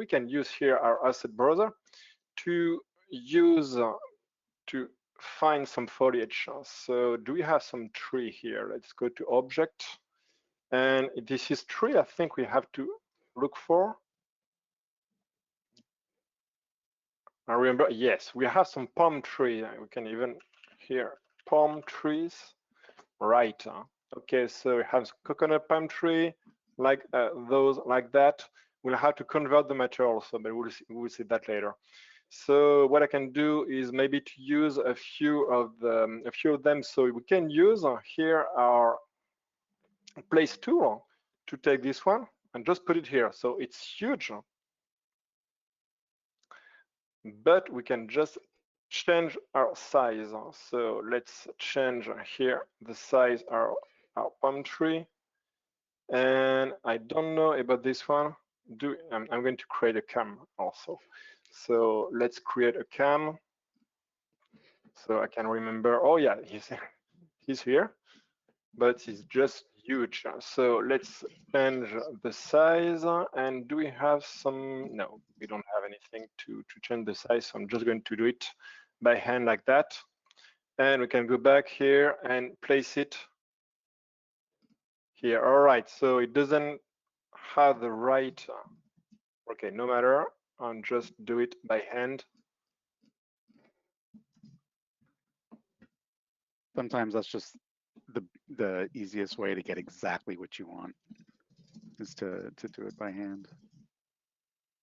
can use here our asset browser to use to find some foliage. So do we have some tree here? Let's go to object, and this is tree I think we have to look for. I remember, yes, we have some palm tree. We can even here palm trees, right? Okay, so we have coconut palm tree, like those, like that. We'll have to convert the material also, but we'll see that later. So what I can do is maybe to use a few of them. So we can use here our place tool to take this one and just put it here. So it's huge, but we can just change our size. So let's change here the size of our palm tree. And I don't know about this one. I'm going to create a cam also. So let's create a cam. So I can remember. Oh yeah, he's here, but he's just huge. So let's change the size. And do we have some? No, we don't have anything to change the size. So I'm just going to do it by hand like that. And we can go back here and place it here. All right, so it doesn't have the right. Okay, no matter. I'll just do it by hand. Sometimes that's just the easiest way to get exactly what you want, is to do it by hand,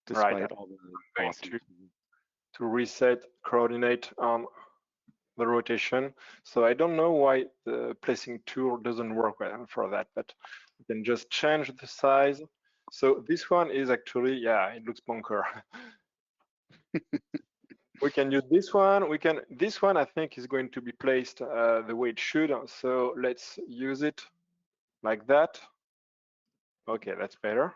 despite Right. all the awesome to reset coordinate on the rotation. So I don't know why the placing tool doesn't work well for that, but we can just change the size. So this one is actually, yeah, it looks bunker. We can use this one. This one I think is going to be placed the way it should. So let's use it like that. Okay, that's better.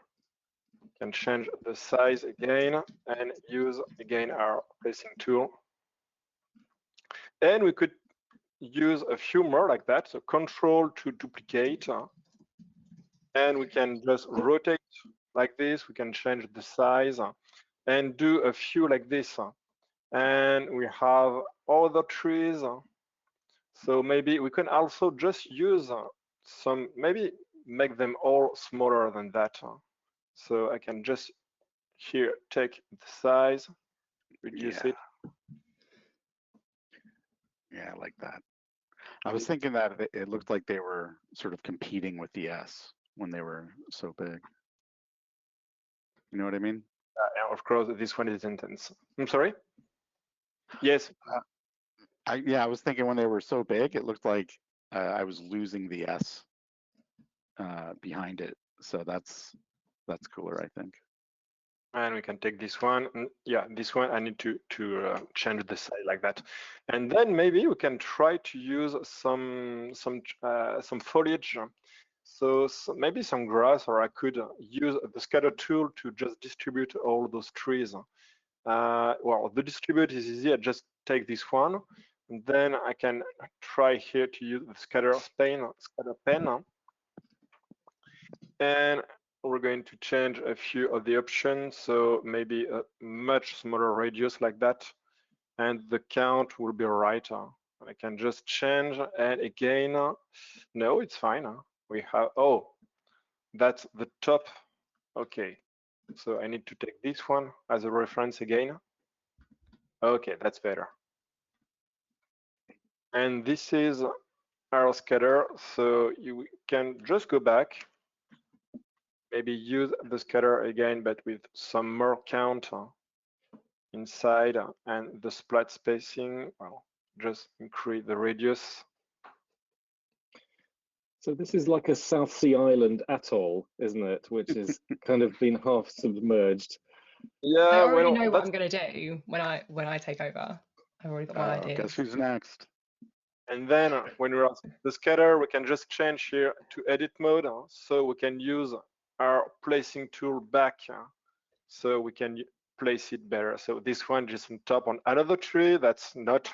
Can change the size again and use again our placing tool. And we could use a few more like that. So control to duplicate. And we can just rotate like this. We can change the size and do a few like this. And we have other trees. So maybe we can also just use some, maybe make them all smaller than that. So I can just here take the size, reduce it. Yeah, I like that. I was thinking that it looked like they were sort of competing with the S when they were so big. You know what I mean? Of course, this one is intense. I'm sorry? Yes. I was thinking when they were so big, it looked like I was losing the S behind it. So that's cooler, I think. And we can take this one. Yeah, this one I need to change the size like that. And then maybe we can try to use some foliage. So maybe some grass, or I could use the scatter tool to just distribute all those trees. Well, the distribute is easy. I just take this one, and then I can try here to use the scatter pen, and we're going to change a few of the options. So maybe a much smaller radius like that, and the count will be right. I can just change, and again, no, it's fine. We have, oh, that's the top. Okay, so I need to take this one as a reference again. Okay, that's better. And this is our scatter. So you can just go back, maybe use the scatter again, but with some more count inside and the splat spacing. Well, just increase the radius. So this is like a South Sea Island atoll, isn't it? Which is kind of been half submerged. Yeah, I already know what I'm going to do when I take over. I've already got my idea. Guess who's next? And then when we're on the scatter, we can just change here to edit mode. So we can use our placing tool back. So we can place it better. So this one just on top on another tree, that's not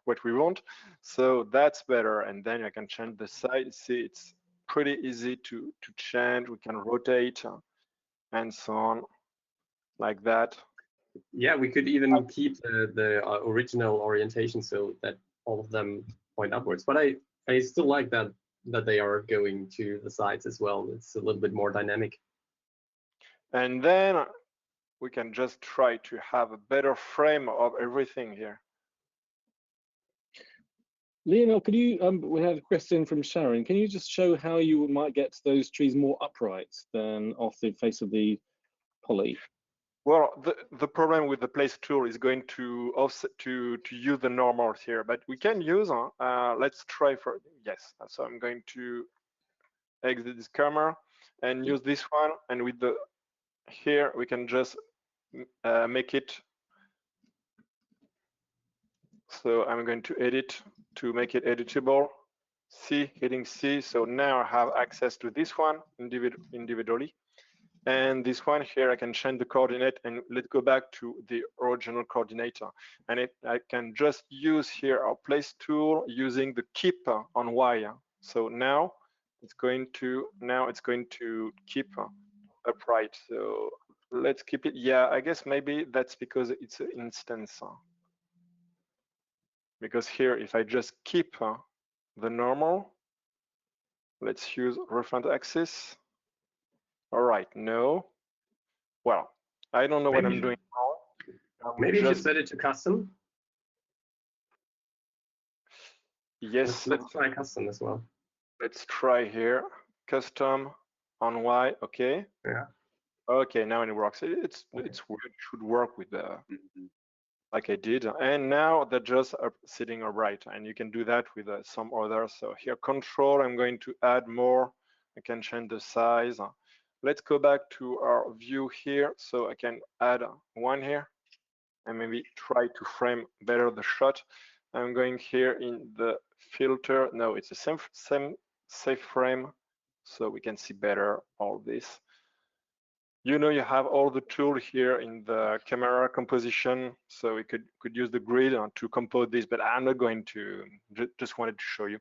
what we want. So that's better. And then I can change the size. See, it's pretty easy to change. We can rotate and so on. like that. Yeah, we could even keep the original orientation so that all of them point upwards. But I still like that they are going to the sides as well. It's a little bit more dynamic. And then we can just try to have a better frame of everything here. Lionel, could you, we had a question from Sharon. Can you just show how you might get those trees more upright than off the face of the poly? Well, the problem with the place tool is going to offset to use the normals here, but we can use, let's try for, yes. So I'm going to exit this camera and use this one, and with the, here we can just make it. So I'm going to edit to make it editable. C, hitting C. So now I have access to this one individually. And this one here, I can change the coordinate, and let's go back to the original coordinator. And I can just use here our place tool using the keep on Y. So now it's going to keep upright. So let's keep it. Yeah, I guess maybe that's because it's an instance. Because here, if I just keep the normal, let's use reference axis. All right, no. Well, I don't know what I'm doing wrong. Maybe you should set it to custom. Yes. Let's try custom as well. Let's try here. Custom on Y. Okay. Yeah. Okay, now it works. It's weird. It should work with the like I did. And now they're just sitting upright, and you can do that with some others. So here, control. I'm going to add more. I can change the size. Let's go back to our view here. So I can add one here and maybe try to frame better the shot. I'm going here in the filter. No, it's the same safe frame, so we can see better all this. You know, you have all the tools here in the camera composition, so we could use the grid to compose this, but I'm not going to. Just wanted to show you.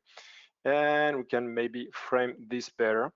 And we can maybe frame this better.